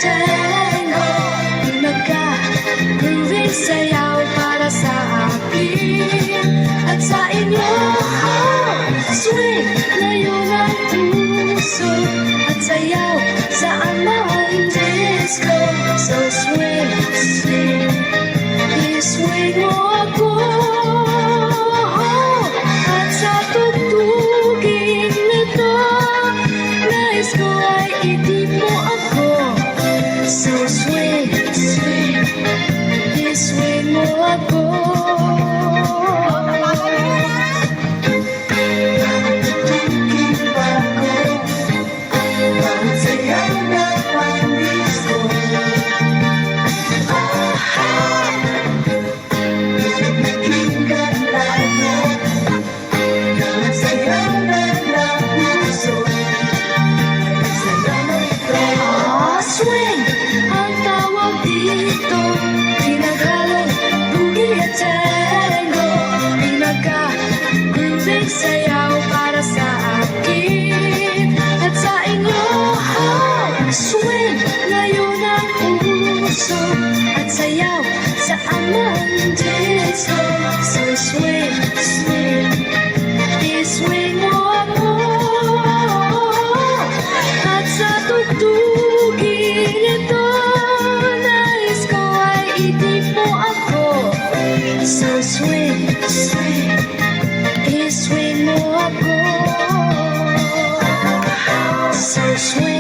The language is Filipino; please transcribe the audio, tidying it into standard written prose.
tango, nagka-grooving sayaw para sa akin at sa inyo. Swing, ngayon ang puso at sayaw sa amang disco. So swing, swing, i-swing mo ako at sa tugtugin nito nais ko ay itip mo ako. So swing, swing, i-swing mo ako. Swing, ang tawag dito, pinaghalong boogie at tango, pinagka-grooving sayaw para sa akin at sa inyo. Swing, ngayon ang puso at sayaw sa amang disco. So swing, swing, i-swing mo ako at sa tugtugin ito nais ko ay itip mo ako. So swing, swing, i-swing mo ako. So swing.